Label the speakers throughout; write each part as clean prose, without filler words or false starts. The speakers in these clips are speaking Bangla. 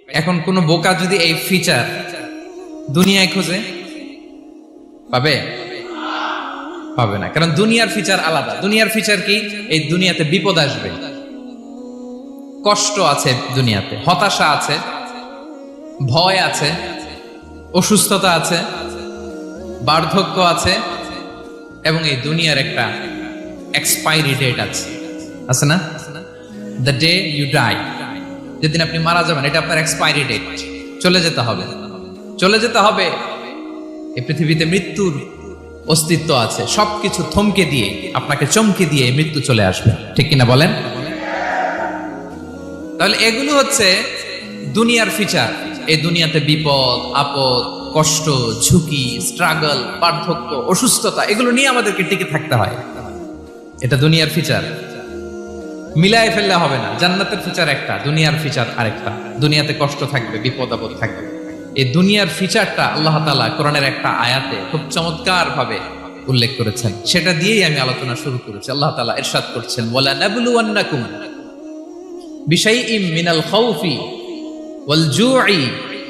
Speaker 1: এখন কোন বোকা যদি এই ফিচার দুনিয়ায় খোঁজে পাবে? পাবে না, কারণ দুনিয়ার ফিচার আলাদা। দুনিয়ার ফিচার কি? এই দুনিয়াতে বিপদ আসবে, কষ্ট আছে, দুনিয়াতে হতাশা আছে, ভয় আছে, অসুস্থতা আছে, বার্ধক্য আছে, এবং এই দুনিয়ার একটা এক্সপায়ারি ডেট আছে না? দ্য ডে ইউ ডাই, যেদিন আপনি মারা যাবেন, এটা আপনার এক্সপায়ারি ডেট। চলে যেতে হবে, চলে যেতে হবে। এই পৃথিবীতে মৃত্যুর অস্তিত্ব আছে। সবকিছু থমকে দিয়ে, আপনাকে চমকে দিয়ে মৃত্যু চলে আসবে, ঠিক কিনা বলেন? তাহলে এগুলো হচ্ছে দুনিয়ার ফিচার। এই দুনিয়াতে বিপদ আপদ, কষ্ট, ঝুঁকি, স্ট্রাগল, বার্ধক্য, অসুস্থতা, এগুলো নিয়ে আমাদেরকে টিকে থাকতে হয়। এটা দুনিয়ার ফিচার, মিলায় ফেললে হবে না। জান্নাতের ফিচার একটা, দুনিয়ার ফিচার আরেকটা। দুনিয়াতে কষ্ট থাকবে, বিপদ আপদ থাকবে। এই দুনিয়ার ফিচারটা আল্লাহ তাআলা কোরআনের একটা আয়াতে খুব চমৎকার ভাবে উল্লেখ করেছেন। সেটা দিয়েই আমি আলোচনা শুরু করেছি। আল্লাহ তাআলা ইরশাদ করছেন, ওয়ালা নাবলুওয়ান্নাকুম বিশাইইম মিনাল খাউফি ওয়াল জু'i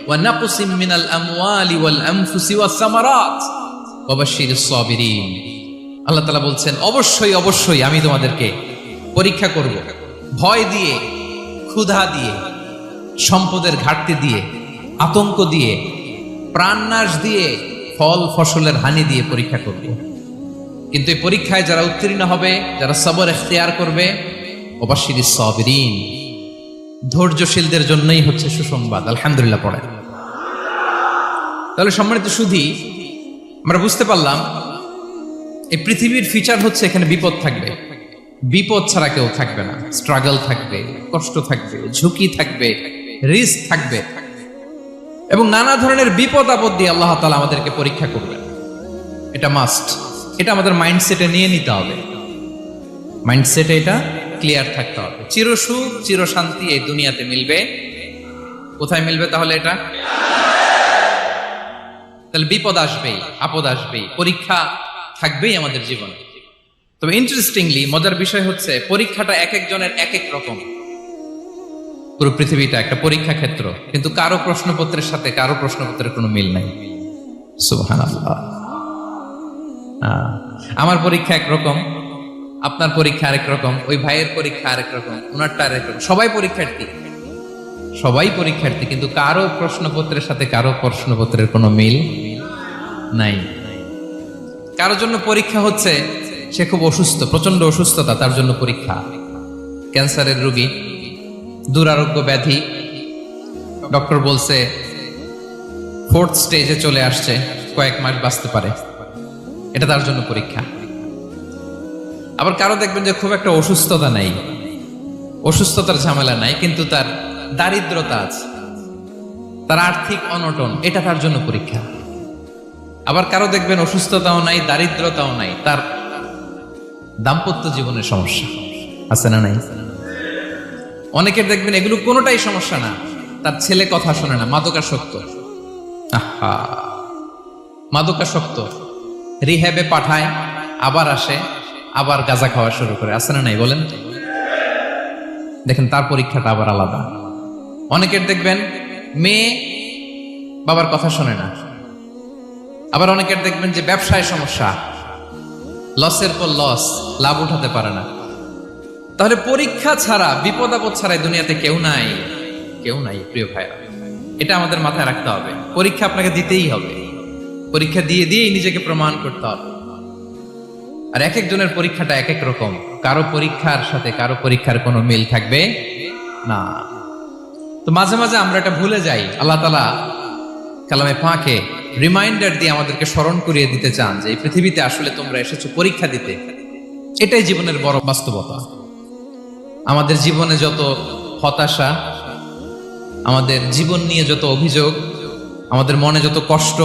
Speaker 1: ওয়া নাকসিম মিনাল আমওয়ালি ওয়াল আনফুসি ওয়াস সামারাত ওয়া বাশশিরিস সাবিরিন। আল্লাহ তাআলা বলছেন, অবশ্যই অবশ্যই আমি তোমাদেরকে পরীক্ষা করব, ভয় দিয়ে, ক্ষুধা দিয়ে, সম্পদের ঘাটতি দিয়ে, আতঙ্ক দিয়ে, প্রাণনাশ দিয়ে, ফল ফসলের হানি দিয়ে পরীক্ষা করব। কিন্তু এই পরীক্ষায় যারা উত্তীর্ণ হবে, যারা সবর ইখতিয়ার করবে, ওয়াবাশশিরিস সাবিরিন, ধৈর্যশীলদের জন্যই হচ্ছে সুসংবাদ। আলহামদুলিল্লাহ পড়ে। তাহলে সম্মানিত সুধী, আমরা বুঝতে পারলাম এই পৃথিবীর ফিচার হচ্ছে এখানে বিপদ থাকবে, বিপদ ছাড়া কেউ থাকবে না। স্ট্রাগল থাকবে, কষ্ট থাকবে, ঝুঁকি থাকবে, রিস্ক থাকবে, এবং নানা ধরনের বিপদ আপদ দিয়ে আল্লাহ তাআলা আমাদেরকে পরীক্ষা করবেন। এটা মাস্ট, এটা আমাদের মাইন্ডসেটে নিয়ে নিতে হবে। মাইন্ডসেটে এটা ক্লিয়ার থাকতে হবে। চিরসুখ চিরশান্তি এই দুনিয়াতে মিলবে, কোথায় মিলবে তাহলে? এটা তাহলে বিপদ আসবেই, আপদ আসবেই, পরীক্ষা থাকবেই আমাদের জীবনে। তবে ইন্টারেস্টিংলি মজার বিষয় হচ্ছে, পরীক্ষাটা এক একজনের এক এক রকম। পুরো পৃথিবীটা একটা পরীক্ষা ক্ষেত্র, কিন্তু কারো প্রশ্নপত্রের সাথে কারো প্রশ্নপত্রের কোনো মিল নাই। সুবহানাল্লাহ। আমার পরীক্ষা একরকম, আপনার পরীক্ষা আরেক রকম, ওই ভাইয়ের পরীক্ষা আরেক রকম, ওনারটা আরেক রকম। সবাই পরীক্ষার্থী, সবাই পরীক্ষার্থী, কিন্তু কারো প্রশ্নপত্রের সাথে কারো প্রশ্নপত্রের কোনো মিল নাই। কারোর জন্য পরীক্ষা হচ্ছে সে খুব অসুস্থ, প্রচন্ড অসুস্থতা, তার জন্য পরীক্ষা। ক্যান্সারের রোগী, দুরারোগ্য ব্যাধি, ডক্টর বলছে 4th স্টেজে চলে আসছে, কয়েক মাস বাঁচতে পারে, এটা তার জন্য পরীক্ষা। আবার কারো দেখবেন যে খুব একটা অসুস্থতা নাই, অসুস্থতার ঝামেলা নাই, কিন্তু তার দারিদ্রতা আছে, তার আর্থিক অনটন, এটা তার জন্য পরীক্ষা। আবার কারো দেখবেন অসুস্থতাও নাই, দারিদ্রতাও নাই, তার দাম্পত্য জীবনের সমস্যা আছে না নাই? অনেকের দেখবেন এগুলো কোনোটাই সমস্যা না, তার ছেলে কথা শোনে না, মাদকাসক্ত। আহা, মাদকাসক্ত, রিহ্যাবে পাঠায়, আবার আসে, আবার গাঁজা খাওয়া শুরু করে, আছে না নাই বলেন? দেখেন তার পরীক্ষাটা আবার আলাদা। অনেকের দেখবেন মেয়ে বাবার কথা শোনে না। আবার অনেকের দেখবেন যে ব্যবসায় সমস্যা, লসের পর লস, লাভ উঠাতে পারে না। তাহলে পরীক্ষা ছাড়া, বিপদ আপদ ছাড়া দুনিয়াতে কেউ নাই, কেউ নাই প্রিয় ভাইরা। এটা আমাদের মাথায় রাখতে হবে। পরীক্ষা আপনাকে দিতেই হবে, পরীক্ষা দিয়ে দিয়েই নিজেকে প্রমাণ করতে হবে। আর এক একজনের পরীক্ষাটা এক এক রকম, কারো পরীক্ষার সাথে কারো পরীক্ষার কোনো মিল থাকবে না। তো মাঝে মাঝে আমরা এটা ভুলে যাই। আল্লাহ তাআলা কালামে পাকে রিমাইন্ডার দিয়ে আমাদেরকে স্মরণ করিয়ে দিতে চান যে এই পৃথিবীতে আসলে তোমরা এসেছো পরীক্ষা দিতে। এটাই জীবনের বড় বাস্তবতা। আমাদের জীবনে যত হতাশা, আমাদের জীবন নিয়ে যত অভিযোগ, আমাদের মনে যত কষ্ট,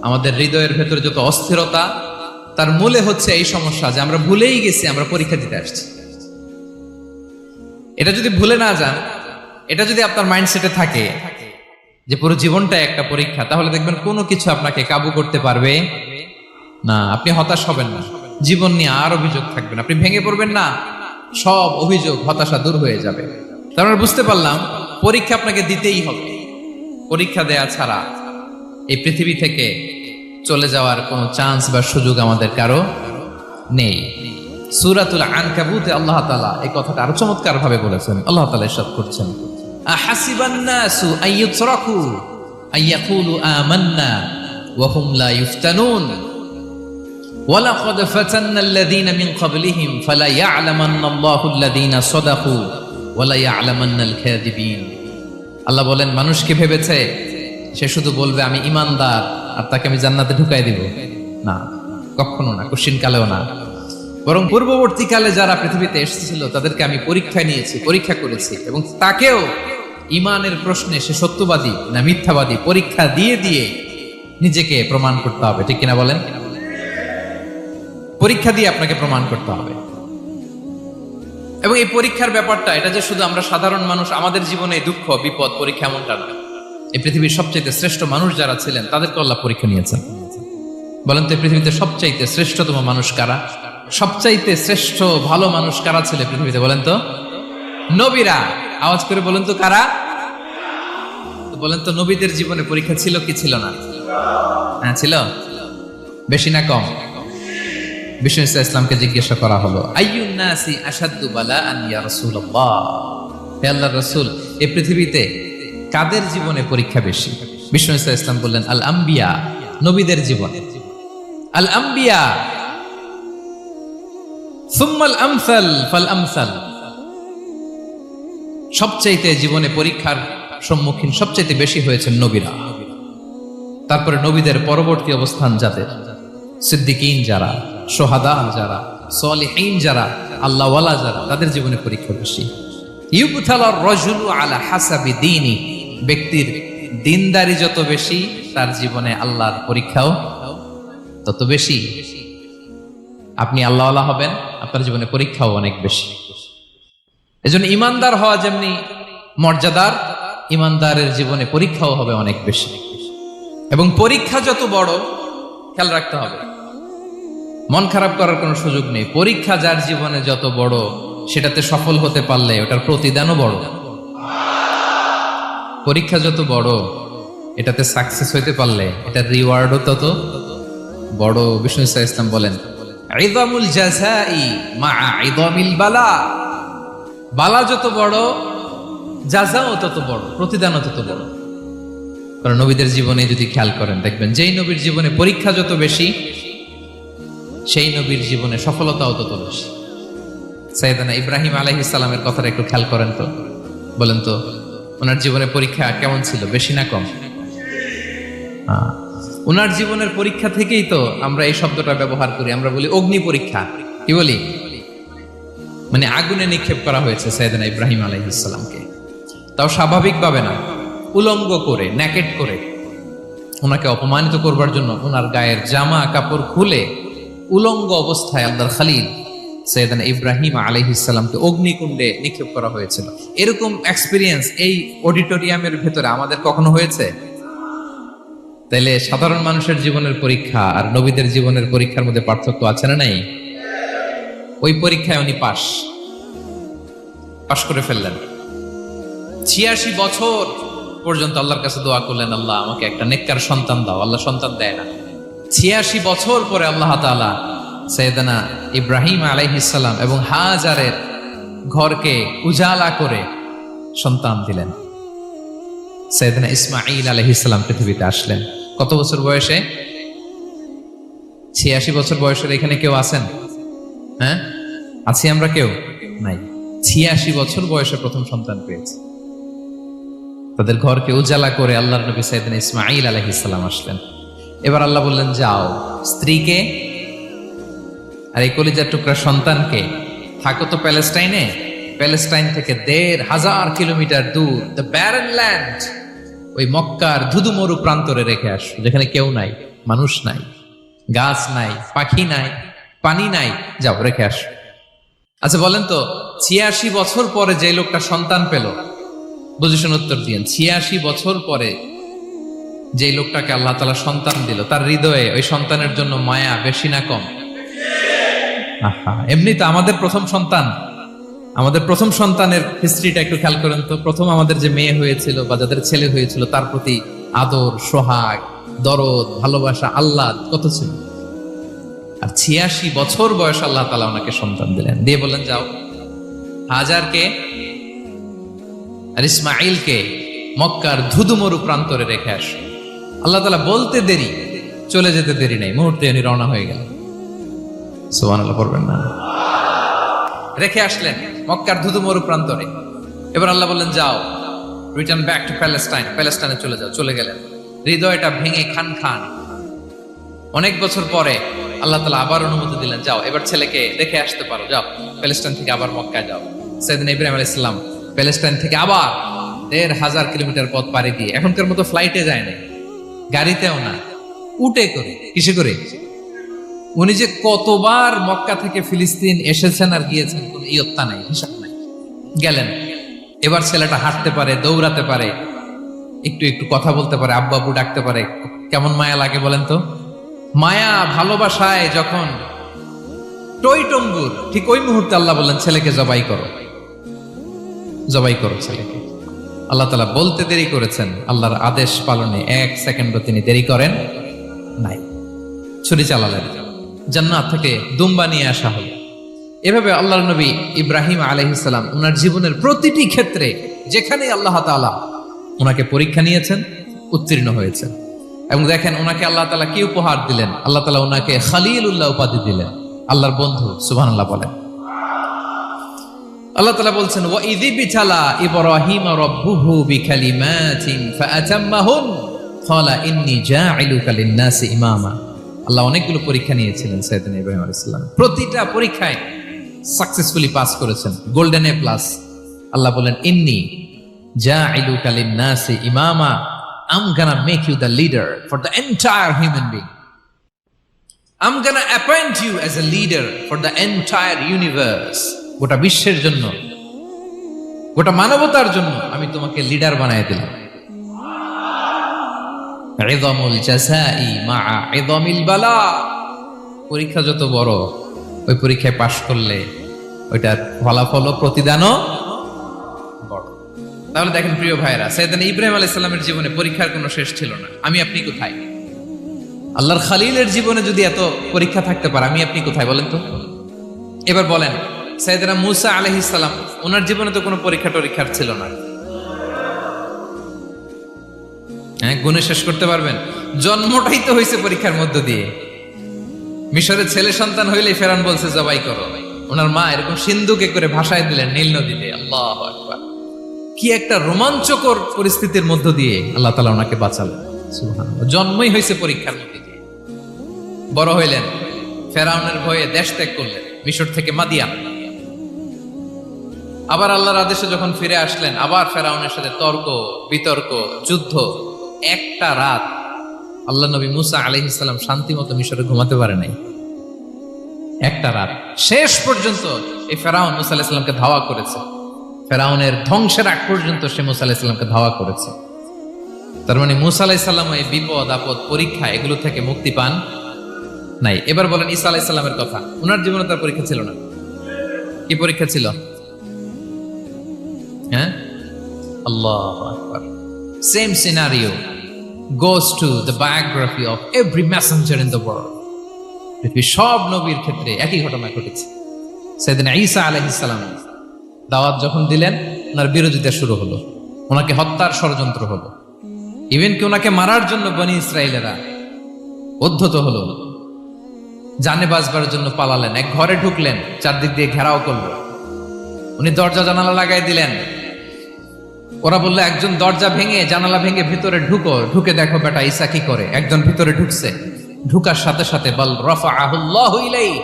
Speaker 1: আমাদের হৃদয়ের ভেতরে যত অস্থিরতা, তার মূলে হচ্ছে এই সমস্যা যে আমরা ভুলেই গেছি আমরা পরীক্ষা দিতে আসছি। এটা যদি ভুলে না যান, এটা যদি আপনার মাইন্ডসেটে থাকে যে পুরো জীবনটা একটা পরীক্ষা, তাহলে দেখবেন কোনো কিছু আপনাকে কাবু করতে পারবে না। আপনি হতাশ হবেন না, জীবন নিয়ে আর অভিযোগ থাকবে না, আপনি ভেঙে পড়বেন না, সব অভিযোগ হতাশা দূর হয়ে যাবে। তার মানে বুঝতে পারলাম পরীক্ষা আপনাকে দিতেই হবে। পরীক্ষা দেয়া ছাড়া এই পৃথিবী থেকে চলে যাওয়ার কোনো চান্স বা সুযোগ আমাদের কারো নেই। সূরাতুল আনকাবুতে আল্লাহ তাআলা এই কথাটা আরো চমৎকার ভাবে বলেছেন। আল্লাহ তাআলা ইরশাদ করছেন, আহাসিবান নাসু আইয়ুতরাকু আইয়াকুলু আমান্না ওয়া হুম লা ইফতানুন ওয়ালাকাদ ফাতান্নাল্লাযীনা মিন ক্বাবলিহিম ফালা ইয়া'লামান্নাল্লাহু আল্লাযীনা সাদাকু ওয়া লা ইয়া'লামান্নাল কাযিবিন। আল্লাহ বলেন, মানুষ কি ভেবেছে সে শুধু বলবে আমি ঈমানদার আর তাকে আমি জান্নাতে ঢুকাই দিব? না, কখনো না, কোশ্চিন কালেও না। বরং পূর্ববর্তীকালে যারা পৃথিবীতে এসেছিল তাদেরকে আমি পরীক্ষা নিয়েছি, পরীক্ষা করেছি, এবং তাকেও ঈমানের প্রশ্নে সে সত্যবাদী না মিথ্যাবাদী পরীক্ষা দিয়ে দিয়ে নিজেকে প্রমাণ করতে হবে। ঠিক কিনা বলেন? পরীক্ষা দিয়ে আপনাকে প্রমাণ করতে হবে। এবং এই পরীক্ষার ব্যাপারটা, এটা যে শুধু আমরা সাধারণ মানুষ আমাদের জীবনে দুঃখ বিপদ পরীক্ষা এমনটা না। এই পৃথিবীর সবচাইতে শ্রেষ্ঠ মানুষ যারা ছিলেন তাদেরকে আল্লাহ পরীক্ষা নিয়েছেন। বলেন তো, এই পৃথিবীতে সবচাইতে শ্রেষ্ঠতম মানুষ কারা? সবচাইতে শ্রেষ্ঠ ভালো মানুষ কারা ছিল পৃথিবীতে? বলেন তো, নবীরা। আওয়াজ করে বলেন তো কারা? বলেন তো, নবীদের জীবনে পরীক্ষা ছিল কি ছিল না? হ্যাঁ ছিল। বেশি না কম? বিষ্ণু ইসলামকে জিজ্ঞাসা করা হলো, আইয়ুন নাসি আশাদ্দু বালাআন ইয়া রাসূলুল্লাহ, হে আল্লাহর রাসূল, এই পৃথিবীতে কাদের জীবনে পরীক্ষা বেশি? বিষ্ণু ইসলাম বললেন, আল আম্বিয়া, নবীদের জীবনে। আল আম্বিয়া সুম্মাল আমসাল ফাল আমসাল, সবচাইতে জীবনে পরীক্ষার সম্মুখীন সবচাইতে বেশি হয়েছে নবীরা। তারপরে নবীদের পরবর্তী অবস্থান যাদের, সিদ্দিকিন যারা, সোহাদা যারা, সলিহিন যারা, আল্লাহওয়ালা যারা, তাদের জীবনে পরীক্ষা বেশি। ইউবতালার রাজুলু আলা হাসাবি দীনি, ব্যক্তির দিনদারি যত বেশি তার জীবনে আল্লাহর পরীক্ষাও তত বেশি। আপনি আল্লাহওয়ালা হবেন, আপনার জীবনে পরীক্ষাও অনেক বেশি। এজন্য ইমানদার হওয়া যেমনি মর্যাদার, ইমানদারের জীবনে পরীক্ষাও হবে অনেক বেশি। এবং পরীক্ষা যত বড়, খেয়াল রাখতে হবে, মন খারাপ করার কোনো সুযোগ নেই। পরীক্ষা যার জীবনে যত বড়, সেটাতে সফল হতে পারলে ওটার প্রতিদানও বড়। পরীক্ষা যত বড়, এটাতে সাকসেস হইতে পারলে এটার রিওয়ার্ডও তত বড়। বিষ্ণু ইসলাম বলেন, ইযামুল জাযাই মা'a ইযামিল বালা, বালা যত বড় জাযাও তত বড়, প্রতিদানও তত বড়। কারণ নবীদের জীবনে যদি খেয়াল করেন দেখবেন, যেই নবীর জীবনে পরীক্ষা যত বেশি সেই নবীর জীবনে সফলতাও তত বেশি। সাইয়েদনা ইব্রাহিম আলাইহিস সালামের কথাটা একটু খেয়াল করেন তো, বলেন তো ওনার জীবনে পরীক্ষা কেমন ছিল? বেশি না কম? ওনার জীবনের পরীক্ষা থেকেই তো আমরা এই শব্দটা ব্যবহার করি, আমরা বলি অগ্নি পরীক্ষা। কি বলি? মানে আগুনে নিক্ষেপ করা হয়েছে সাইয়েদনা ইব্রাহিম আলাইহিস সালামকে, তাও স্বাভাবিকভাবে না, উলঙ্গ করে, ন্যাকেট করে ওনাকে অপমানিত করবার জন্য ওনার গায়ের জামা কাপড় খুলে উলঙ্গ অবস্থায় আল্লাহর খলিল সাইয়েদনা ইব্রাহিম আলাইহিস সালামকে অগ্নিকুণ্ডে নিক্ষেপ করা হয়েছিল। এরকম এক্সপেরিয়েন্স এই অডিটোরিয়ামের ভেতরে আমাদের কখনো হয়েছে? তাইলে সাধারণ মানুষের জীবনের পরীক্ষা আর নবীদের জীবনের পরীক্ষার মধ্যে পার্থক্য আছে না নাই? ওই পরীক্ষায় উনি পাশ করে ফেললেন। 86 বছর পর্যন্ত আল্লাহর কাছে দোয়া করলেন, আল্লাহ আমাকে একটা নেককার সন্তান দাও। আল্লাহ সন্তান দেয় না। 86 বছর পরে আল্লাহ তাআলা সাইয়েদনা ইব্রাহিম আলাইহিস সালাম এবং হাজারের ঘরকে উজালা করে সন্তান দিলেন। সাইয়েদনা ইসমাঈল আলাইহিস সালাম পৃথিবীতে আসলেন কত বছর বয়সে? 86 বছর বয়সের এখানে কেউ আছেন? হ্যাঁ, আছি আমরা? কেউ নাই। 86 বছর বয়সে প্রথম সন্তান পেয়েছে। তাদের ঘরকে উজালা করে আল্লাহর নবী সাইয়েদনা ইসমাঈল আলাইহিস সালাম আসলেন। এবার আল্লাহ বললেন, যাও স্ত্রীকে আর এই কলিজার টুকরা সন্তানকে, থাকো তো প্যালেস্টাইনে, প্যালেস্টাইন থেকে ১,৫০০ কিলোমিটার দূর, দ্য ব্যারেন ল্যান্ড, ওই মক্কার ধুধুমরু প্রান্তরে রেখে আসো, যেখানে কেউ নাই, মানুষ নাই, গাছ নাই, পাখি নাই, পানি নাই, যাও রেখে আসো। আচ্ছা বলেন তো, ৮৬ বছর পরে যে লোকটা সন্তান পেল, বুঝেছেন উত্তর দিয়েন, ৮৬ বছর পরে যে লোকটাকে আল্লাহ তাআলা সন্তান দিল, তার হৃদয়ে ওই সন্তানের জন্য মায়া বেশি না কম? এমনি তো আমাদের প্রথম সন্তান আমাদের প্রথম সন্তানের হিস্ট্রিটা একটু খেয়াল করেন তো। প্রথম আমাদের যে মেয়ে হয়েছিল বা যাদের ছেলে হয়েছিল, তার প্রতি আদর, সোহাগ, দরদ, ভালোবাসা, আল্লাহ কত ছিল। আর 86 বছর বয়স আল্লাহ তাআলা ওনাকে সন্তান দিলেন, দিয়ে বললেন যাও হাজারকে আর ইসমাইলকে মক্কার ধুধুমরু প্রান্তরে রেখে আস। আল্লাহ তাআলা বলতে দেরি, চলে যেতে দেরি নাই, মুহূর্তে উনি রওনা হয়ে গেলেন। সুবহানাল্লাহ পড়বেন না? রেখে আসলেন মক্কার ধুধুমরু প্রান্তরে। এবার আল্লাহ বললেন যাও, রিটার্ন ব্যাক টু প্যালেস্টাইন, প্যালেস্টাইনে চলে যাও। চলে গেলেন, হৃদয়টা ভেঙে খান খান। অনেক বছর পরে আল্লাহ তাআলা আবার অনুমতি দিলেন, যাও এবার ছেলেকে দেখে আসতে পারো, যাও প্যালেস্টাইন থেকে আবার মক্কায় যাও। সাইয়েদনা ইব্রাহিম আলাইহিস সালাম প্যালেস্টাইন থেকে আবার ১,৫০০ কিলোমিটার পথ পাড়ি দিয়ে, এখনকার মতো ফ্লাইটে যায় না, গাড়িতেও না, উটে করে। কিসে করে? উনি যে কতবার মক্কা থেকে ফিলিস্তিন এসেছেন আর গিয়েছেন, কোন ইয়ত্তা নাই, হিসাব নাই। গেলেন, এবার ছেলেটা হাঁটতে পারে, দৌড়াতে পারে, একটু একটু কথা বলতে পারে, আব্বু আব্বু ডাকতে পারে। কেমন মায়া লাগে বলেন তো? মায়া ভালোবাসায় যখন টইটম্বুর, ঠিক ওই মুহূর্তে আল্লাহ বললেন ছেলেকে জবাই করো, জবাই করো ছেলেকে। আল্লাহ তাআলা বলতে দেরি করেছেন, আল্লাহর আদেশ পালনে 1 সেকেন্ডও তিনি দেরি করেন নাই। ছুরি চালালেন, জান্নাত থেকে দুম্বা নিয়ে আসা হলো। এভাবে আল্লাহর নবী ইব্রাহিম আলাইহিস সালাম ওনার জীবনের প্রতিটি ক্ষেত্রে যেখানে আল্লাহ তাআলা ওনাকে পরীক্ষা নিয়েছেন, উত্তীর্ণ হয়েছেন। এবং দেখেন ওনাকে আল্লাহ তাআলা কি উপহার দিলেন। আল্লাহ তাআলা ওনাকে খলিলুল্লাহ উপাধি দিলেন, আল্লাহর বন্ধু। সুবহানাল্লাহ বলেন। আল্লাহ তাআলা বলছেন ওয়া ইযিবতালা ইব্রাহিম রাব্বুহু বিকালিমাতিন ফাআতাম্মাহুন ক্বালা ইন্নী জাঈলুকা লিন-নাসি ইমামা। আল্লাহ অনেকগুলো পরীক্ষা নিয়েছিলেন সাইয়েদনা ইব্রাহিম আলাইহিস সালাম, প্রতিটা পরীক্ষায় সাকসেসফুলি পাস করেছেন, গোল্ডেন এ প্লাস। আল্লাহ বলেন ইন্নী জাঈলুকা লিন-নাসি ইমামা, I'm gonna make you the leader for the entire human being. I'm gonna appoint you as a leader for the entire universe. গোটা বিশ্বের জন্য, গোটা মানবতার জন্য আমি তোমাকে লিডার বানায় দিলাম। ইযামুল জাযাই মা'a ইযামিল বালা। পরীক্ষা যত বড়, ওই পরীক্ষায় পাশ করলে ওইটার ফলাফল ও প্রতিদানও বড়। তাহলে দেখেন প্রিয় ভাইরা, সাইয়েদনা ইব্রাহিম আলাইহিস সালামের জীবনে পরীক্ষার কোনো শেষ ছিল না। আমি আপনি কোথায়? আল্লাহর খলিলের জীবনে যদি এত পরীক্ষা থাকতে পারে, আমি আপনি কোথায় বলেন তো? এবার বলেন, সাইয়েদনা মূসা আলাইহিস সালাম, ওনার জীবনে তো কোনো পরীক্ষার ছিল না। হ্যাঁ, গুণে শেষ করতে পারবেন? জন্মটাই তো হয়েছে পরীক্ষার মধ্য দিয়ে। মিশরের ছেলে সন্তান হইলে ফেরাউন বলছে জবাই করো, ওনার মা এরকম সিন্ধুকে করে ভাসায় দিলেন নীল নদীতে। আল্লাহু আকবার! কি একটা রোমাঞ্চকর পরিস্থিতির মধ্য দিয়ে আল্লাহ তাআলা ওনাকে বাঁচালেন। সুবহানাল্লাহ! জন্মই হয়েছে পরীক্ষার মধ্যে দিয়ে। বড় হইলেন, ফেরাউনের ভয়ে দেশ ত্যাগ করলেন, মিশর থেকে মাদিয়ান। আবার আল্লাহর আদেশে যখন ফিরে আসলেন, আবার ফেরাউনের সাথে তর্ক বিতর্ক, যুদ্ধ। একটা রাত আল্লাহ নবী মূসা আলাইহিস সালাম শান্তি মতো মিশরে ঘুমাতে পারে নাই। একটা রাত শেষ পর্যন্ত এই ফেরাউন মূসা আলাইহিস সালামকে ধাওয়া করেছে। ফেরাউনের ধ্বংসের আগ পর্যন্ত সে মূসা আলাইহিস সালামকে ধাওয়া করেছে। তার মানে মূসা আলাইহিস সালাম এই বিপদ আপদ পরীক্ষা এগুলো থেকে মুক্তি পান নাই। এবার বলেন ঈসা আলাইহিস সালামের কথা, ওনার জীবনে তার পরীক্ষা ছিল না? কি পরীক্ষা ছিল? হ্যাঁ, আল্লাহু আকবার। Same scenario goes to the biography of every messenger in the world. পৃথিবীর সব নবীর ক্ষেত্রে একই ঘটনা ঘটেছে। সাইয়েদনা ঈসা আলাইহিস সালাম দাওয়াত যখন দিলেন, ওনার বিরোধিতা শুরু হলো, ওনাকে হত্যার ষড়যন্ত্র হলো। ইভেন কি ওনাকে মারার জন্য বনি ইসরাইলেরা উদ্ধত হলো, জানে বাঁচবার জন্য পালালেন। এক ঘরে ঢুকলেন, চারদিক দিয়ে ঘেরাও করলো, উনি দরজা জানালা লাগাই দিলেন। ওরা বললো একজন দরজা ভেঙে জানালা ভেঙে ভিতরে ঢুকো, ঢুকে দেখো বেটা ঈসা কি করে। একজন ভিতরে ঢুকছে, ঢুকার সাথে সাথে বল রাফাআহুল্লাহু ইলাইহি,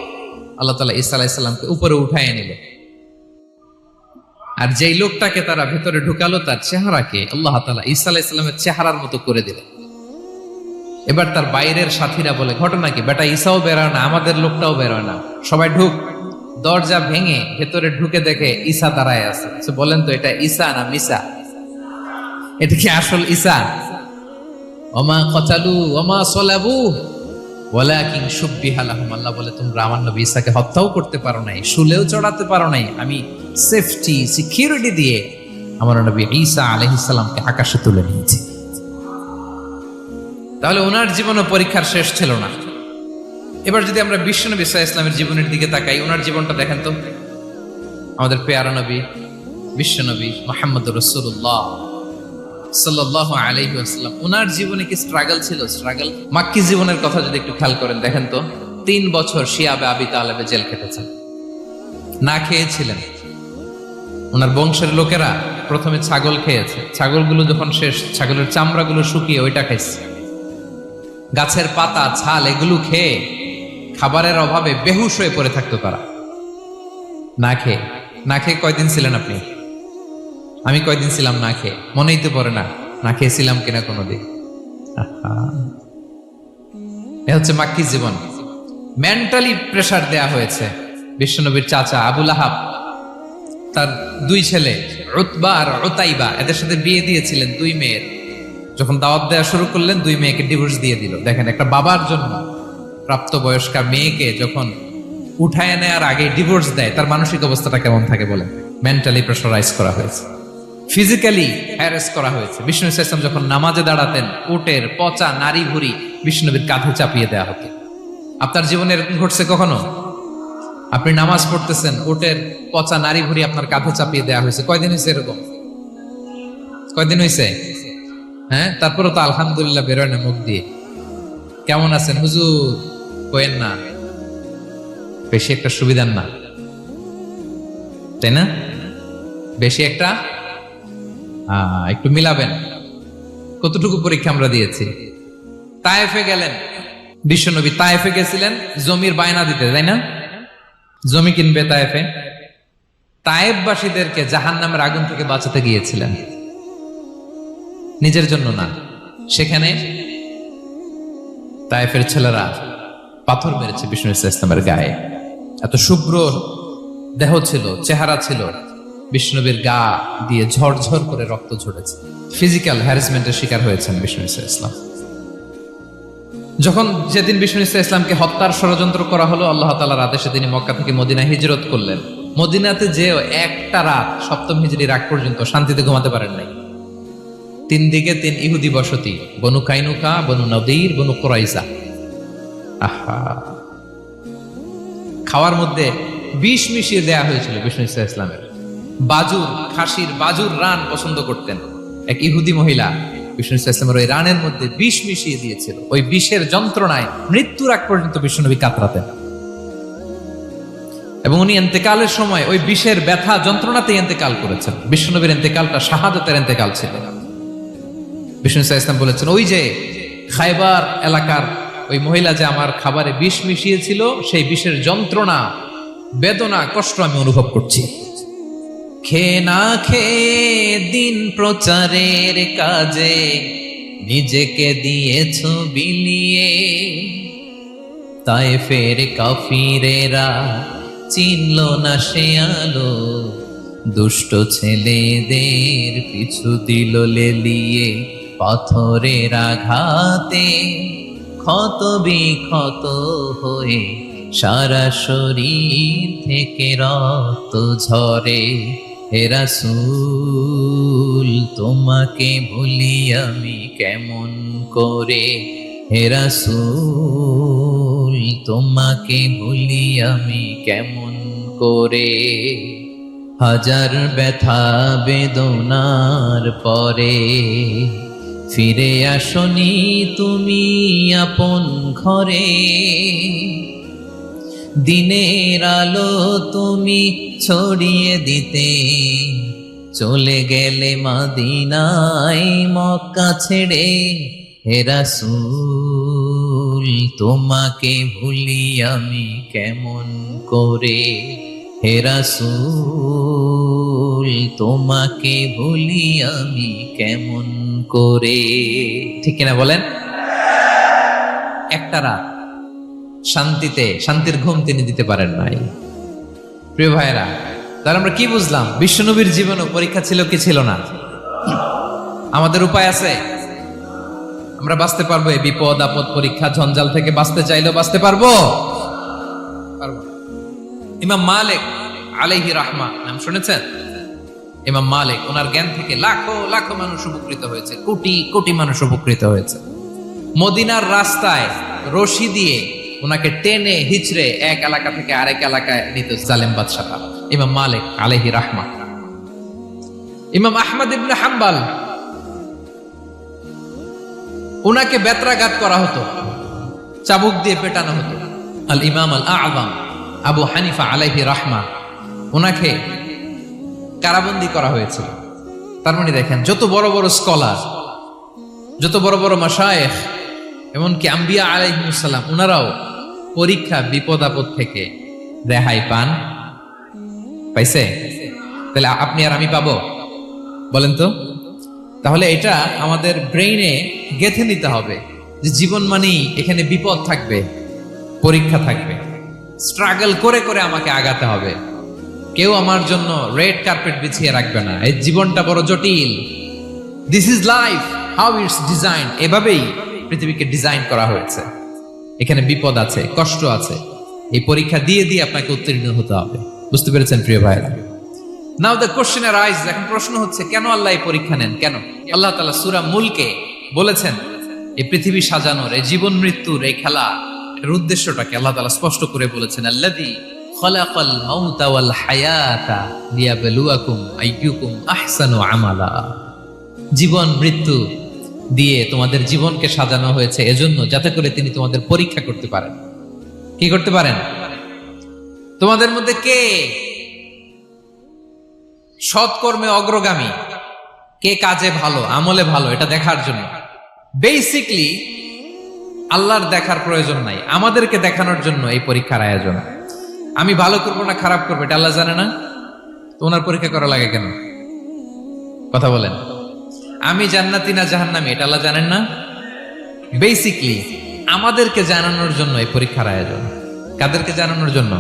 Speaker 1: আল্লাহ তাআলা ঈসা আলাইহিস সালামকে উপরে উঠায় নিল। আর যেই লোকটাকে তারা ভিতরে ঢুকালো, তার চেহারাকে আল্লাহ তাআলা ঈসা আলাইহিস সালামের চেহারার মতো করে দিলেন। এবার তার বাইরের সাথীরা বলে ঘটনা কি, বেটা ঈসাও বেরোয় না, আমাদের লোকটাও বেরোয় না, সবাই ঢুক। দরজা ভেঙে ভেতরে ঢুকে দেখে ঈসা দাঁড়ায় আছে। বলেন তো এটা ঈসা না মিসা? এটা কি আসল ঈসা? ওমা কতালু ওমা সলাবু ওয়ালাকিন শুব্বিহা লাহুম। আল্লাহ বলে তোমরা আমার নবী ঈসাকে হত্যাও করতে পারো নাই, শুলেও চড়াতে পারো নাই, আমি সেফটি, সিকিউরিটি দিয়ে আমার নবী ঈসা আলাইহিস সালামকে আকাশে তুলে নিয়েছে। তাহলে ওনার জীবনও পরীক্ষার শেষ ছিল না। এবার যদি আমরা বিশ্বনবী সাল্লাল্লাহু আলাইহি ওয়াসাল্লামের জীবনের দিকে তাকাই, ওনার জীবনটা দেখেন তো। আমাদের পেয়ারা নবী বিশ্বনবী মুহাম্মদুর রাসূলুল্লাহ সাল্লাল্লাহু আলাইহি ওয়াসাল্লাম, ওনার জীবনে কি স্ট্রাগল ছিল? স্ট্রাগল। মাক্কি জীবনের কথা যদি একটু খেয়াল করেন, দেখেন তো 3 বছর শিয়াবে আবি তালেবে জেল কেটেছেন, না খেয়েছিলেন। ওনার বংশের লোকেরা প্রথমে ছাগল খেয়েছে, ছাগলগুলো যখন শেষ, ছাগলের চামড়াগুলো শুকিয়ে ওইটা খাইছে। গাছের পাতা, ছাল এগুলো খেয়ে খাবারের অভাবে বেহুশ হয়ে পড়ে থাকতো তারা। না খেয়ে কয়দিন ছিলেন আপনি? আমি কয়দিন ছিলাম না খেয়ে? মনেই তো পড়ে না, না খেয়েছিলাম কিনা কোনোদিন। এ হচ্ছে মাক্কি জীবন। মেন্টালি প্রেসার দেয়া হয়েছে। বিশ্বনবীর চাচা আবুল আহাব তার 2 ছেলে উতবা আর উতাইবা, এদের সাথে বিয়ে দিয়েছিলেন 2 মেয়ের। যখন দাওয়াত দেওয়া শুরু করলেন, 2 মেয়েকে ডিভোর্স দিয়ে দিল। দেখেন, একটা বাবার জন্য প্রাপ্তবয়স্কা মেয়েকে যখন উঠায় নেয়ার আগে ডিভোর্স দেয়, তার মানসিক অবস্থাটা কেমন থাকে বলেন? মেন্টালি প্রেসারাইজ করা হয়েছে, ফিজিক্যালি হ্যারাস করা হয়েছে। বিষ্ণু ইসলাম যখন নামাজে দাঁড়াতেন, উটের পচা নারী ভুঁড়ি বিষ্ণুনবীর কাঁধে চাপিয়ে দেওয়া হতো। আপনার জীবনে এরকম ঘটছে কখনো? আপনি নামাজ পড়তেছেন, উটের পচা নারী ভুঁড়ি আপনার কাঁধে চাপিয়ে দেওয়া হয়েছে। কয়দিন হয়েছে এরকম? কয়দিন হয়েছে? হ্যাঁ, তারপরে তো আলহামদুলিল্লাহ বেরোয় না মুখ দিয়ে। কেমন আছেন হুজুর? কয়েন না, বেশি একটা সুবিধার না, তাই না? বেশি একটা একটু মিলাবেন। কতটুকু পরীক্ষা আমরা দিয়েছি। তায়েফে গেলেন বিশ্বনবী, তায়েফে গেছিলেন জমির বায়না দিতে, তাই না? জমি কিনবে তায়েফে। তায়েফবাসীদেরকে জাহান্নামের আগুন থেকে বাঁচাতে গিয়েছিলেন, নিজের জন্য না। সেখানে তায়েফের ছেলেরা পাথর মেরেছে বিষ্ণু ইসলামের গায়ে। এত শুভ্র দেহ ছিল, চেহারা ছিল, বিষ্ণুনবীর গা দিয়ে ঝরঝর করে রক্ত ঝরেছে। ফিজিক্যাল হ্যারাসমেন্টের শিকার হয়েছেন বিষ্ণু ইসলাম। যখন যেদিন বিষ্ণু ইসলামকে হত্যার ষড়যন্ত্র করা হলো, আল্লাহ তাআলার আদেশে তিনি মক্কা থেকে মদিনায় হিজরত করলেন। মদিনাতে যে একটা রাত, 7ম হিজরির আগ পর্যন্ত শান্তিতে ঘুমাতে পারেন নাই। 3 দিকে 3 ইহুদি বসতি, বনু কাইনুকা, বনু নদীর, বনু কুরাইজা। আহা, খাওয়ার মধ্যে বিষ মিশিয়ে দেয়া হয়েছিল বিষ্ণু ইসলামের। বাজুর, খাসির বাজুর রান পছন্দ করতেন। এক ইহুদি মহিলা বিষ্ণু ইসলামের ওই রানের মধ্যে বিষ মিশিয়ে দিয়েছিল। ওই বিষের যন্ত্রণায় মৃত্যুর আগ পর্যন্ত বিষ্ণুনবী কাতরাতেন, এবং উনি ইন্তেকালের সময় ওই বিষের ব্যথা যন্ত্রণাতে ইন্তেকাল করেছেন। বিষ্ণুনবীর ইন্তেকালটা শাহাদাতের ইন্তেকাল ছিল। বিষ্ণু ইসলাম বলেছেন, ওই যে খায়বার এলাকার ওই মহিলা যে আমার খাবারে বিষ মিশিয়েছিল, সেই বিষের যন্ত্রণা, বেদনা, কষ্ট আমি অনুভব করছি। খেয়ে না খেয়ে দিন প্রচারের কাজে নিজেকে দিয়েছ বিলিয়ে, তায়েফের কাফিরেরা চিনল না সে আলো, দুষ্ট ছেলেদের পিছু দিল লেলিয়ে, পাথরের আঘাতে ক্ষত বিক্ষত হয়ে সারা শরীর থেকে রক্ত ঝরে। হে রাসূল তোমাকে ভুলি আমি কেমন করে, হে রাসূল তোমাকে ভুলি আমি কেমন করে। হাজার ব্যথা বেদনার পরে ফিরে আসনি তুমি আপন ঘরে, দিনের আলো তুমি ছড়িয়ে দিতে চলে গেলে মদিনায় মক্কা ছেড়ে। হে রাসূল তোমাকে ভুলি আমি কেমন করে, হে রাসূল তোমাকে ভুলি আমি কেমন করে। ঠিক কিনা বলেন? একটা রাত শান্তিতে, শান্তির ঘুম তিনি দিতে পারেন নাই। প্রিয় ভাইরা, তাহলে আমরা কি বুঝলাম? বিশ্বনবীর জীবনও পরীক্ষা ছিল কি ছিল না? আমাদের উপায় আছে? আমরা বাঁচতে পারবো এই বিপদ আপদ পরীক্ষা ঝঞ্ঝাল থেকে? বাঁচতে চাইলেও বাঁচতে পারবো? ইমাম মালিক আলাইহি রাহমা নাম শুনেছেন? ইমাম মালিক, ওনার জ্ঞান থেকে লাখো লাখো মানুষ উপকৃত হয়েছে, কোটি কোটি মানুষ উপকৃত হয়েছে। মদিনার রাস্তায় রশি দিয়ে ওনাকে টেনে হিচড়ে এক এলাকা থেকে আরেক এলাকায় নিত জালেম বাদশাহরা। ইমাম মালিক আলাইহি রাহমা। ইমাম আহমদ ইবনে হাম্বল, ওনাকে বেত্রাঘাত করা হতো, চাবুক দিয়ে পেটানো হতো। আল ইমাম আল আযম আবু হানিফা আলাইহি রাহমা, ওনাকে কারাবন্দী করা হয়েছিল। তার মানে দেখেন, যত বড় বড় স্কলার, যত বড় বড় মাশায়েখ, এমনকি আম্বিয়া আলাইহিস সালাম, ওনারাও পরীক্ষা বিপদ আপদ থেকে রেহাই পান। পাইছে? তাহলে আপনি আর আমি পাবো? বলেন তো। তাহলে এটা আমাদের ব্রেইনে গেঁথে নিতে হবে যে জীবন মানেই এখানে বিপদ থাকবে, পরীক্ষা থাকবে, স্ট্রাগল করে করে আমাকে আগাতে হবে। কেউ আমার জন্য রেড কার্পেট বিছিয়ে রাখবে না। এই জীবনটা বড় জটিল। This is life, how it's design. এভাবেই পৃথিবীকে ডিজাইন করা হয়েছে। এখানে বিপদ আছে, কষ্ট আছে। এই পরীক্ষা দিয়ে দিয়ে আপনাকে উত্তীর্ণ হতে হবে। বুঝতে পেরেছেন প্রিয় ভাইরা? নাও দ্য কোশ্চেন আরাইজ, এখন প্রশ্ন হচ্ছে কেন আল্লাহ এই পরীক্ষা নেন? কেন? আল্লাহ তাআলা সূরা মুলকে বলেছেন এই পৃথিবী সাজানোর, এই জীবন মৃত্যুর এই খেলা, এর উদ্দেশ্যটাকে আল্লাহ তাআলা স্পষ্ট করে বলেছেন। আল্লাযী খালাকাল মাউতা ওয়াল হায়াতা লিয়াবলুয়াকুম আইয়ুকুম আহসানু আমালা। জীবন মৃত্যু দিয়ে তোমাদের জীবনকে সাজানো হয়েছে এজন্য, যাতে করে তিনি তোমাদের পরীক্ষা করতে পারেন। কি করতে পারেন? তোমাদের মধ্যে কে সৎকর্মে অগ্রগামী, কে কাজে ভালো, আমলে ভালো, এটা দেখার জন্য। বেসিকলি আল্লাহর দেখার প্রয়োজন নাই, আমাদেরকে দেখানোর জন্য এই পরীক্ষার আয়োজন। আমি ভালো করবো না খারাপ করবো এটা আল্লাহ জানে না? তো ওনার পরীক্ষা করা লাগে কেন? কথা বলেন। আমি জান্নাতি না জাহান্নামী এটা আল্লাহ জানেন না? বেসিকলি আমাদেরকে জানানোর জন্য এই পরীক্ষার আয়োজন। কাদেরকে জানানোর জন্য?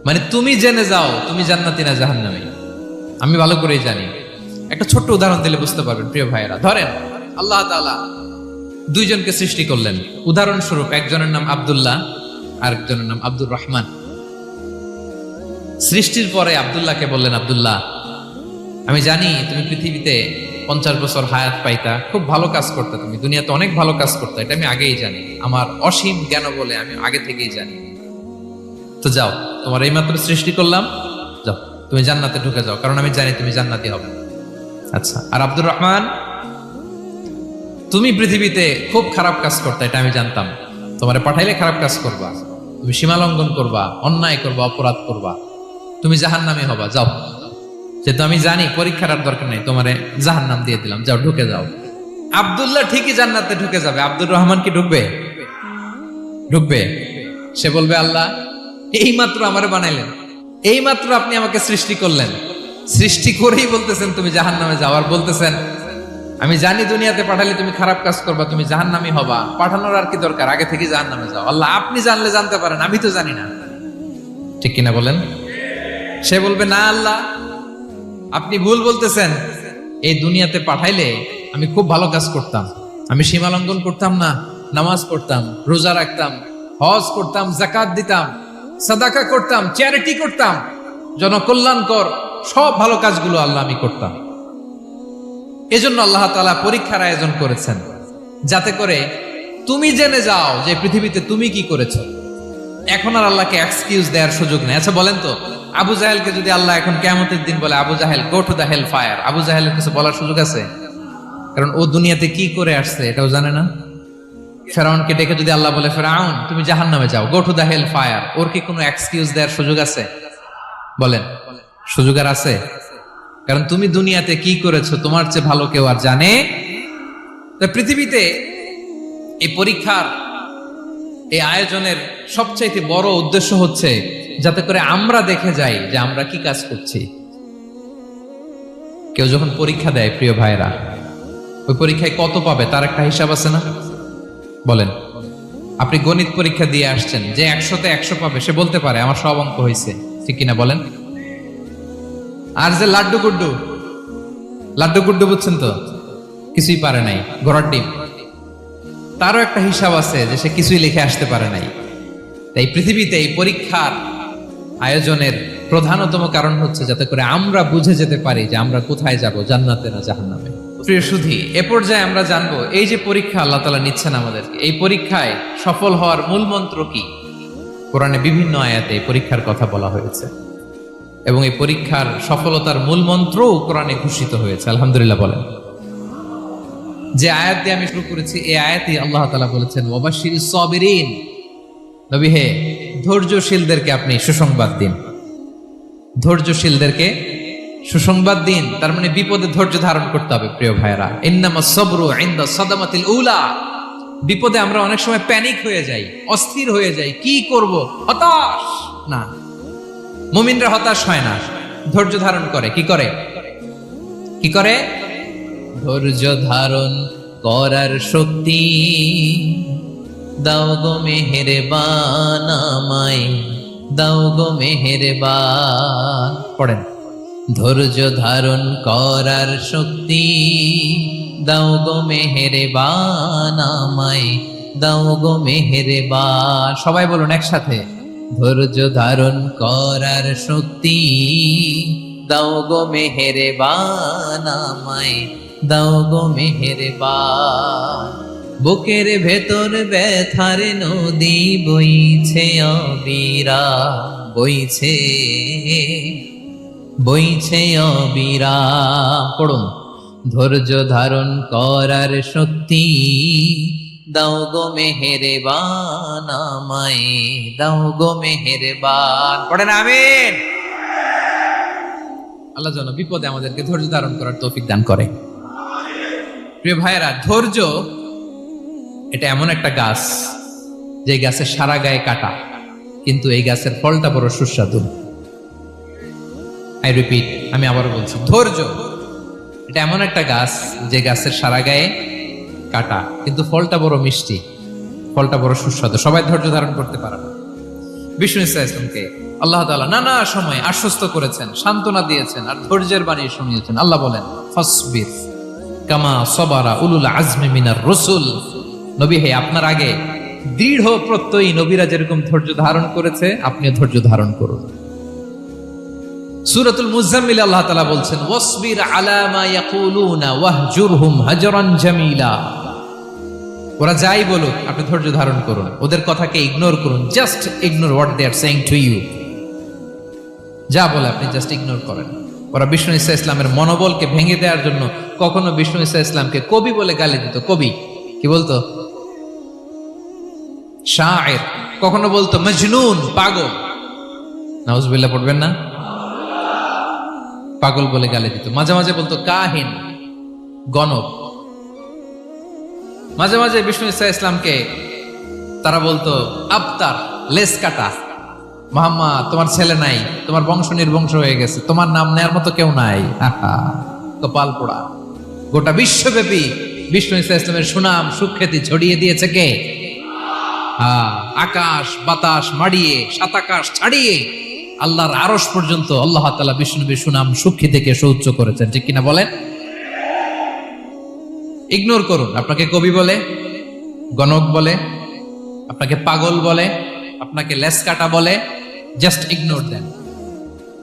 Speaker 1: মানে তুমি জেনে যাও তুমি জান্নাতি না জাহান্নামী। আমি ভালো করেই জানি। একটা ছোট্ট উদাহরণ দিলে বুঝতে পারবেন প্রিয় ভাইয়েরা। ধরেন আল্লাহ তাআলা দুইজনকে সৃষ্টি করলেন। উদাহরণস্বরূপ একজনের নাম আব্দুল্লাহ, আরেকজনের নাম আব্দুর রহমান। সৃষ্টির পরে আব্দুল্লাহকে বললেন, আব্দুল্লাহ আমি জানি তুমি পৃথিবীতে 50 বছর হায়াত পাইতা, খুব ভালো কাজ করতে, তুমি দুনিয়াতে অনেক ভালো কাজ করতে, এটা আমি আগেই জানি, আমার অসীম জ্ঞান বলে আমি আগে থেকেই জানি। তো যাও, তোমার এইমাত্র সৃষ্টি করলাম, যাও তুমি জান্নাতে ঢুকে যাও, কারণ আমি জানি তুমি জান্নাতি হবে। আচ্ছা, আর আব্দুর রহমান তুমি পৃথিবীতে খুব খারাপ কাজ করতে, এটা আমি জানতাম, তোমারে পাঠাইলে খারাপ কাজ করবা, তুমি সীমা লঙ্ঘন করবা, অন্যায় করবা, অপরাধ করবা, তুমি জাহান্নামী হবা, যাও। যেহেতু আমি জানি পরীক্ষার আর দরকার নেই, তোমারে জাহান্নাম দিয়ে দিলাম, যাও ঢুকে যাও। আব্দুল্লাহ ঠিকই জান্নাতে ঢুকে যাবে, আব্দুর রহমান কি ঢুকবে? ঢুকবে। সে বলবে, আল্লাহ এইমাত্র আমারে বানাইলেন, এইমাত্র আপনি আমাকে সৃষ্টি করলেন, সৃষ্টি করেই বলতেছেন তুমি জাহান্নামে যাও, আর বলতেছেন আমি জানি দুনিয়াতে পাঠালে তুমি খারাপ কাজ করবা, তুমি জাহান্নামী হবা, পাঠানোর আর কি দরকার, আগে থেকে জাহান্নামে যাও। আল্লাহ আপনি জানলে জানতে পারেন, আমি তো জানি না। ঠিক কিনা বলেন? সে বলবে, না আল্লাহ আপনি ভুল বলতেছেন, এই দুনিয়াতে পাঠাইলে আমি খুব ভালো কাজ করতাম, আমি সীমা লঙ্ঘন করতাম না, নামাজ পড়তাম, রোজা রাখতাম, হজ করতাম, যাকাত দিতাম, সাদাকা করতাম, চ্যারিটি করতাম, জনকল্যাণকর সব ভালো কাজগুলো আল্লাহ আমি করতাম। এজন্য আল্লাহ তাআলা পরীক্ষার আয়োজন করেছেন, যাতে করে তুমি জেনে যাও যে পৃথিবীতে তুমি কি করেছো। এখন আর আল্লাহকে এক্সকিউজ দেওয়ার সুযোগ নেই। আচ্ছা বলেন তো, আবু জাহেলকে যদি আল্লাহ এখন কিয়ামতের দিন বলে, Abu Jahl go to the hell fire, আবু জাহেলের কিছু বলার সুযোগ আছে? কারণ ও দুনিয়াতে কি করে আসছে এটাও জানে না। ফেরাউনকে ডেকে যদি আল্লাহ বলে, ফেরাউন তুমি জাহান্নামে যাও, go to the hell fire, ওর কি কোনো এক্সকিউজ দেওয়ার সুযোগ আছে? বলেন, সুযোগ আর আছে? কারণ তুমি দুনিয়াতে কি করেছো তোমার চেয়ে ভালো কেউ আর জানে? পৃথিবীতে এই পরীক্ষার এই আয়োজনের সবচাইতে বড় উদ্দেশ্য হচ্ছে যাতে করে আমরা দেখে যাই যে আমরা কি কাজ করছি। কেউ যখন পরীক্ষা দেয় প্রিয় ভাইরা, ওই পরীক্ষায় কত পাবে তার একটা হিসাব আছে না? বলেন, আপনি গণিত পরীক্ষা দিয়ে আসছেন, যে 100-তে 100 পাবে সে বলতে পারে আমার সব অঙ্ক হয়েছে, ঠিক কিনা বলেন? আর যে লাড্ডু গুড্ডু বুঝছেন তো, কিছুই পারে নাই, ঘোড়ার ডিম, তারও একটা হিসাব আছে যে সে কিছুই লিখে আসতে পারে নাই। তাই পৃথিবীতে এই পরীক্ষার আয়োজনের প্রধানতম কারণ হচ্ছে যাতে করে আমরা বুঝে যেতে পারি যে আমরা কোথায় যাব, জান্নাতে না জাহান্নামে। প্রিয় সুধী, এ পর্যায়ে আমরা জানবো এই যে পরীক্ষা আল্লাহ তাআলা নিচ্ছেন আমাদেরকে, এই পরীক্ষায় সফল হওয়ার মূল মন্ত্র কি? কোরআনে বিভিন্ন আয়াতে এই পরীক্ষার কথা বলা হয়েছে এবং এই পরীক্ষার সফলতার মূল মন্ত্রও কোরআনে ঘোষিত হয়েছে। আলহামদুলিল্লাহ বলেন। যে আয়াত দিয়ে আমি শুরু করেছি এই আয়াতে আল্লাহ তাআলা বলেছেন ওয়াবাশশিরিস সাবিরিন, নবী হে ধৈর্যশীলদেরকে আপনি সুসংবাদ দিন। ধৈর্যশীলদেরকে সুসংবাদ দিন, তার মানে বিপদে ধৈর্য ধারণ করতে হবে। প্রিয় ভাইরা, ইন্নামাস সাবরু ইনদা সাদামাতিল উলা, বিপদে আমরা অনেক সময় প্যানিক হয়ে যাই, অস্থির হয়ে যাই, কি করব, হতাশ না। মুমিনরা হতাশ হয় না, ধৈর্য ধারণ করে। কি করে? কি করে? ধৈর্য ধারণ করার শক্তি দাও গো মেহেরবান আমায়, দাও গো মেহেরবান। পড়েন, ধৈর্য ধারণ করার শক্তি দাও গো মেহেরবান আমায়, দাও গো মেহেরবান। সবাই বলুন একসাথে, ধৈর্য ধারণ করার শক্তি দাও গো মেহেরবান আমায়, দাও গো মেহেরবান। বুকের ভেতর ব্যথার নদী বইছে অবিরা, বইছে বইছে অবিরা। পড়ুন, ধৈর্য ধারণ করার শক্তি দাও গো মেহেরবান আমায়, দাও গো মেহেরবান। পড়েন আমিন। আল্লাহ যেন বিপদে আমাদেরকে ধৈর্য ধারণ করার তৌফিক দান করে। প্রিয় ভাইয়েরা, ধৈর্য এটা এমন একটা গাছ যে গাছের সারা গায়ে কাটা, কিন্তু এই গাছের ফলটা বড় সুস্বাদু। আই রিপিট, আমি আবার বলছি, ধৈর্য এটা এমন একটা গাছ যে গাছের সারা গায়ে কাটা, কিন্তু ফলটা বড় মিষ্টি, ফলটা বড় সুস্বাদু। সবাই ধৈর্য ধারণ করতে পারে না। বিষ্ণু ইসলামকে আল্লাহ তাআলা নানা সময় আশ্বস্ত করেছেন, সান্ত্বনা দিয়েছেন আর ধৈর্যের বাণী শুনিয়েছেন। আল্লাহ বলেন ফাসবির কামা সাবারা উলুল আজমি মিনার রাসূল, নবী হে আপনার আগে দৃঢ় প্রত্যয়ী নবীরা যেরকম ধৈর্য ধারণ করেছে আপনিও ধৈর্য ধারণ করুন। সূরাতুল মুজাম্মিল আল্লাহ তাআলা বলছেন ওয়াসবির আলা মা ইয়াকুলুনা ওয়াহজুরহুম হাজরান জামিলা, ওরা যাই বলুক আপনি ধৈর্য ধারণ করুন, ওদের কথাকে ইগনোর করুন। Just ignore what they are saying to you, যা বলে আপনি জাস্ট ইগনোর করেন। ওরা বিষ্ণু ঈসা ইসলামের মনোবলকে ভেঙে দেওয়ার জন্য কখনো বিষ্ণু ঈসা ইসলামকে কবি বলে গালি দিত। কবি কি বলতো? শায়ের। কখনো বলতো মজনুন, পাগল। নাউজুবিল্লাহ পড়বেন না? পাগল বলে গালি দিত। মাঝে মাঝে বলতো কাহিন, গণক। মাঝে মাঝে বিষ্ণু ঈসা ইসলামকে তারা বলতো আবতার, লেস কাটা। মুহাম্মদ তোমার ছেলে নাই, তোমার বংশ নির্বংশ হয়ে গেছে, তোমার নাম নেয়ার মতো কেউ নাই। আহা, কপাল পোড়া। গোটা বিশ্বব্যাপী বিষ্ণু ঈসা ইসলামের সুনাম সুখ্যাতি ছড়িয়ে দিয়েছে কে? আকাশ বাতাস মাড়িয়ে, সাত আকাশ ছাড়িয়ে আল্লাহর আরশ পর্যন্ত আল্লাহ তাআলা বিষ্ণু নবীর সুনাম সুখ্যাতিকে সুউচ্চ করেছেন। ঠিক কিনা বলেন? ইগনোর করুন। আপনাকে কবি বলে, গণক বলে, আপনাকে পাগল বলে, আপনাকে লেস কাটা বলে, জাস্ট ইগনোর দেন।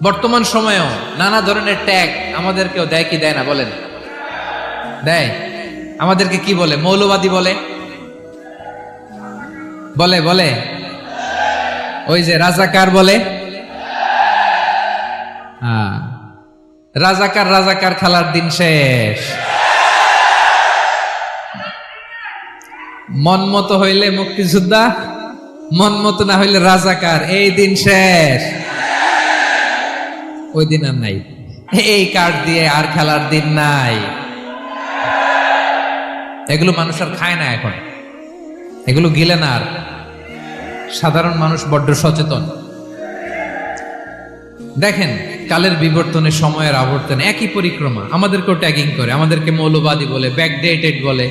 Speaker 1: বর্তমান সময়েও নানা ধরনের ট্যাগ আমাদেরকেও দেয় কি দেয় না বলেন? দেয়। আমাদেরকে কি বলে? মৌলবাদী বলে, বলে বলে ওই যে রাজাকার বলে। রাজাকার রাজাকার খেলার দিন শেষ। মন মতো হইলে মুক্তিযোদ্ধা, মন মতো না হইলে রাজাকার, এই দিন শেষ। ওই দিন আর নাই, এই কার্ড দিয়ে আর খেলার দিন নাই। এগুলো মানুষ আর খায় না এখন, এগুলো গিলে না আর। সাধারণ মানুষ বড্ড সচেতন। দেখেন কালের বিবর্তনে, সময়ের আবর্তনে একই পরিক্রমা আমাদেরকেও ট্যাগিং করে। আমাদেরকে মৌলবাদী বলে, ব্যাকডেটেড বলে,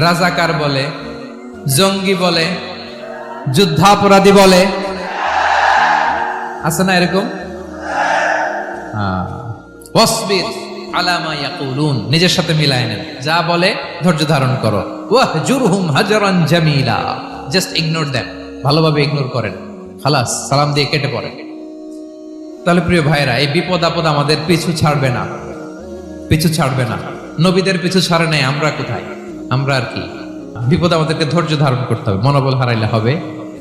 Speaker 1: রাজাকার বলে, জঙ্গি বলে, যুদ্ধাপরাধী বলে। আছে না এরকম? ওয়াসবির আলা মা ইয়াকুলুন, নিজের সাথে মিলায় নেন। যা বলে ধৈর্য ধারণ করো। ওয়াহজুরহুম হাজরান জামিলা, জাস্ট ইগনোর দেন, ভালোভাবে ইগনোর করেন। খালাস, সালাম দিয়ে কেটে পড়েন। তাহলে প্রিয় ভাইরা, এই বিপদ আপদ আমাদের পিছু ছাড়বে না, পিছু ছাড়বে না। নবীদের পিছু ছাড়ে নাই, আমরা কোথায়? আমরা আর কি? বিপদ আমাদেরকে ধৈর্য ধারণ করতে হবে, মনোবল হারাইলে হবে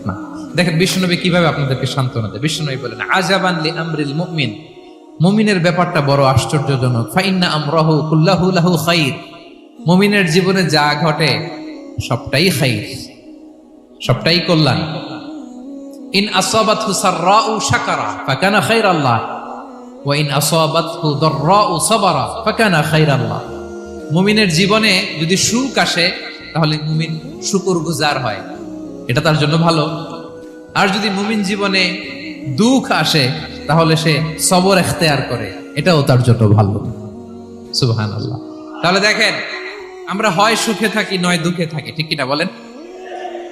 Speaker 1: না। দেখেন বিশ্বনবী কিভাবে আপনাদেরকে সান্ত্বনা দেয়। বিশ্বনবী বলেন, আজাবান লি আমরিল মুমিন, মুমিনের ব্যাপারটা বড় আশ্চর্যজনক। ফাইন্না আমরাহু কুল্লাহু লাহু খাইর, মুমিনের জীবনে যা ঘটে সবটাই খাইর, সবটাই কল্যাণ। ইন আসাবাতহু সাররাউ শাকারা ফাকানা খাইরাল্লাহ ওয়া ইন আসাবাতহু দাররাউ সাবারা ফাকানা খাইরাল্লাহ। মুমিনের জীবনে যদি সুখ আসে তাহলে মুমিন শুকরগুজার হয়, এটা তার জন্য ভালো। আর যদি মুমিন জীবনে দুঃখ আসে তাহলে সে সবর ইখতিয়ার করে, এটাও তার জন্য ভালো। সুবহানাল্লাহ। তাহলে দেখেন, আমরা হয় সুখে থাকি নয় দুঃখে থাকি, ঠিক কিনা বলেন?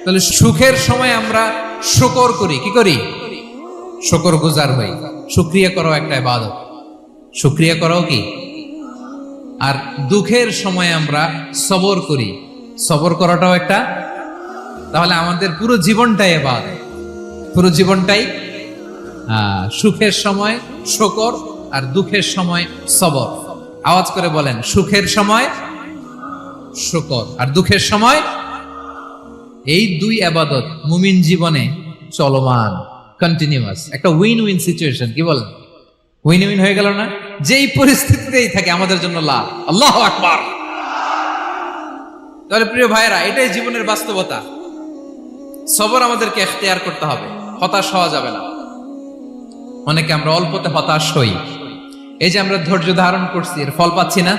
Speaker 1: তাহলে সুখের সময় আমরা শুকর করি, কি করি? শুকরগুজার হই। শুকরিয়া করাও একটা ইবাদত, শুকরিয়া করাও কি? আর দুঃখের সময় আমরা সবর করি, সবর করাটাও একটা। তাহলে আমাদের পুরো জীবনটাই ইবাদত, পুরো জীবনটাই সুখের সময় শুকর আর দুঃখের সময় সবর। আওয়াজ করে বলেন, সুখের সময় শুকর আর দুঃখের সময়। এই দুই ইবাদত মুমিন জীবনে চলমান, কন্টিনিউয়াস, একটা উইন উইন সিচুয়েশন। কি বলেন? উইন উইন হয়ে গেল না? যেই পরিস্থিতিতেই থাকে আমাদের জন্য লাভ। আল্লাহু আকবার। তাহলে প্রিয় ভাইরা, এটাই জীবনের বাস্তবতা। সবর আমাদেরকে ইখতিয়ার করতে হবে, হতাশ হওয়া যাবে না। অনেকে আমরা অল্পতে হতাশ হই। এই যে আমরা ধৈর্য ধারণ করছি, এর ফল পাচ্ছি না?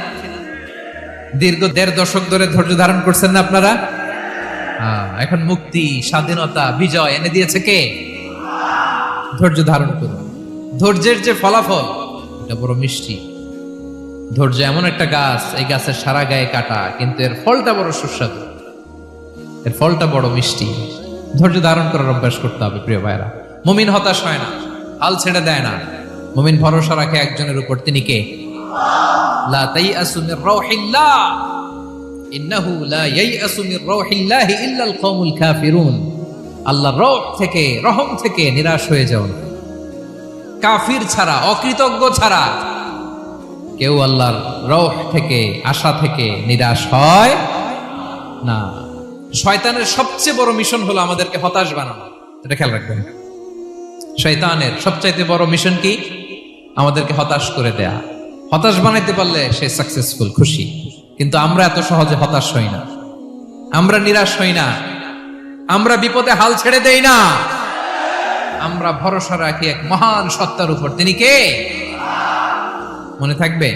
Speaker 1: দীর্ঘ 1.5 দশক ধরে ধৈর্য ধারণ করছেন না আপনারা? এখন মুক্তি, স্বাধীনতা, বিজয় এনে দিয়েছে কে? ধৈর্য ধারণ করুন। ধৈর্যের যে ফলাফল, এটা বড় মিষ্টি। ধৈর্য এমন একটা গাছ, এই গাছের সারা গায়ে কাটা, কিন্তু এর ফলটা বড় সুস্বাদু, এর ফলটা বড় মিষ্টি। ধৈর্য ধারণ করার অভ্যাস করতে হবে প্রিয় ভাইরা। মুমিন হতাশ হয় না, হাল ছেড়ে দেয় না। মুমিন ভরসা রাখে একজনের উপর, তিনি কে? লা তাইআসু মির রাউহিল্লাহ ইন্নাহু লা ইয়াইআসু মির রাউহিল্লাহি ইল্লাল কওমুল কাফিরুন। আল্লাহর রহ থেকে, রহম থেকে নিরাশ হয়ে যাও না। কাফির ছাড়া, অকৃতজ্ঞ ছাড়া কেউ আল্লাহর রহ থেকে, আশা থেকে নিরাশ হয় না। শয়তানের সবচেয়ে বড় মিশন হলো আমাদেরকে হতাশ বানানো, এটা খেয়াল রাখবেন। শয়তানের সবচাইতে বড় মিশন কি? আমাদেরকে হতাশ করে দেয়া। হতাশ বানাইতে পারলে সে সাকসেসফুল, খুশি। কিন্তু আমরা এত সহজে হতাশ হই না, আমরা নিরাশ হই না, আমরা বিপদে হাল ছেড়ে দেই না। আমরা ভরসা রাখি এক মহান সত্তার উপর, তিনি কে? মনে থাকবে,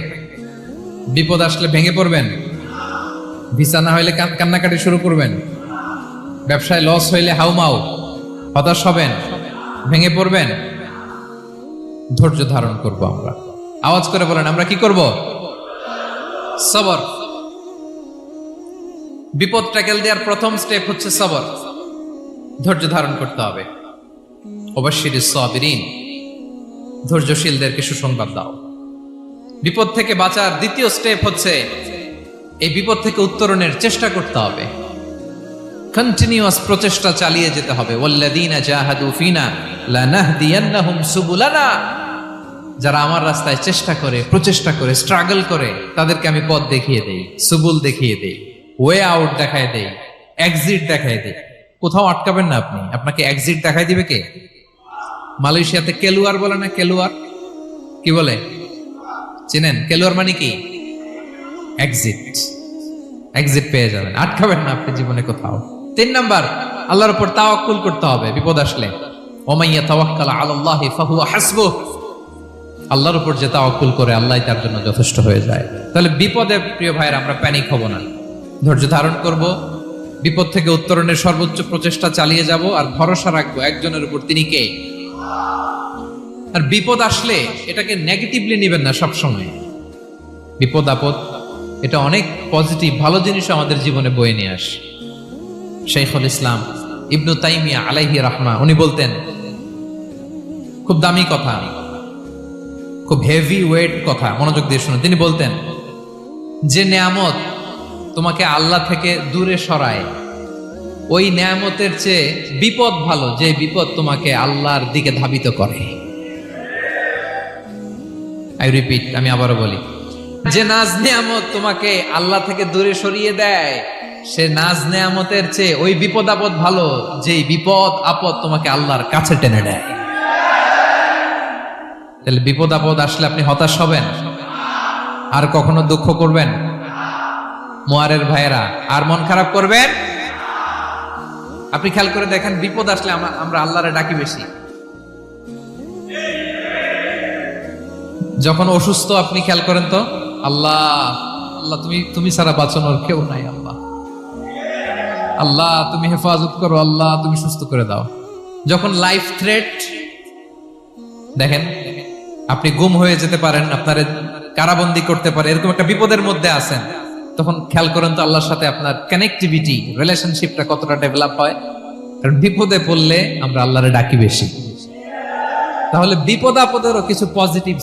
Speaker 1: বিপদ আসলে ভেঙে পড়বেন, ভিসা না হইলে কান্নাকাটি শুরু করবেন, ব্যবসায় লস হইলে হাউমাউ, হতাশ হবেন, ভেঙে পড়বেন। ধৈর্য ধারণ করব আমরা। আওয়াজ করে বলেন, আমরা কি করব? সবর। বিপদ ট্যাকেল দেওয়ার প্রথম স্টেপ হচ্ছে সবর, ধৈর্য ধারণ করতে হবে। অবশ্যই সাবিরিন, ধৈর্যশীলদেরকে সুসংবাদ দাও। বিপদ থেকে বাঁচার দ্বিতীয় স্টেপ হচ্ছে এই বিপদ থেকে উত্তরণের চেষ্টা করতে হবে। কন্টিনিউয়াস প্রচেষ্টা চালিয়ে যেতে হবে। ওয়াল্লাযীনা জাহাদু ফিনা লানাহদিয়ান্নাহুম সুবুলানা, যারা আমার রাস্তায় চেষ্টা করে, প্রচেষ্টা করে, স্ট্রাগল করে, তাদেরকে আমি পথ দেখিয়ে দেই, সুবুল দেখিয়ে দেই, ওয়ে আউট দেখায় দেই, এক্সিট দেখায় দেই। কোথাও আটকাবেন না আপনি, আপনাকে এক্সিট দেখাই দিবে কে? মালয়েশিয়াতে কেলুয়ার বলে না? কেলুয়ার কি বলে চেনেন? কেলুয়ার মানে কি? এক্সিট। এক্সিট পেয়ে যাবেন, আটকাবেন না আপনি জীবনে কোথাও। 3 নাম্বার, আল্লাহর উপর তাওয়াক্কুল করতে হবে বিপদ আসলে। ওমাইয়া তাওয়াক্কাল আলাল্লাহি ফাহুয়া হাসবুহ, আল্লাহর উপর যে তাওয়াক্কুল করে আল্লাহই তার জন্য যথেষ্ট হয়ে যায়। তাহলে বিপদে প্রিয় ভাইরা আমরা প্যানিক হব না, ধৈর্য ধারণ করব, বিপদ থেকে উত্তরণের সর্বোচ্চ প্রচেষ্টা চালিয়ে যাব, আর ভরসা রাখবো একজনের উপর, তিনি কে? আর বিপদ আসলে এটাকে নেগেটিভলি নেবেন না সবসময়। বিপদ আপদ এটা অনেক পজিটিভ, ভালো জিনিস আমাদের জীবনে বয়ে নিয়ে আসে। শাইখুল ইসলাম ইবনু তাইমিয়া আলাইহি রাহমা, উনি বলতেন, খুব দামি কথা, খুব হেভি ওয়েট কথা, মনোযোগ দিয়ে শুনুন। তিনি বলতেন, যে নেয়ামত তোমাকে আল্লাহ থেকে দূরে সরায়, ওই নেয়ামতের চেয়ে বিপদ ভালো, যে বিপদ তোমাকে আল্লাহর দিকে ধাবিত করে। আই রিপিট, আমি আবারও বলি, যে নাজ নেয়ামত তোমাকে আল্লাহ থেকে দূরে সরিয়ে দেয়, সে নাজ নেয়ামতের চেয়ে ওই বিপদ আপদ ভালো, যেই বিপদ আপদ তোমাকে আল্লাহর কাছে টেনে দেয়। তাহলে বিপদ আপদ আসলে আপনি হতাশ হবেন? আর কখনো দুঃখ করবেন? মোয়ারের ভাইয়েরা, আর মন খারাপ করবেন? আপনি খেয়াল করে দেখেন, বিপদ আসলে আমরা আল্লাহরে ডাকি বেশি। যখন অসুস্থ আপনি খেয়াল করেন তো, আল্লাহ আল্লাহ তুমি ছাড়া বাঁচানোর কেউ নাই, আল্লাহ আল্লাহ তুমি হেফাজত করো, আল্লাহ তুমি সুস্থ করে দাও। যখন লাইফ থ্রেট, দেখেন আপনি গুম হয়ে যেতে পারেন, আপনার কারাবন্দি করতে পারে, এরকম একটা বিপদের মধ্যে আছেন, তখন খেয়াল করেন তো আল্লাহর সাথে আপনার কানেক্টিভিটি, রিলেশনশিপটা কতটা ডেভেলপ হয়। কারণ বিপদে পড়লে আমরা আল্লাহরে ডাকি বেশি। তাহলে বিপদ আপদেরও কিছু পজিটিভ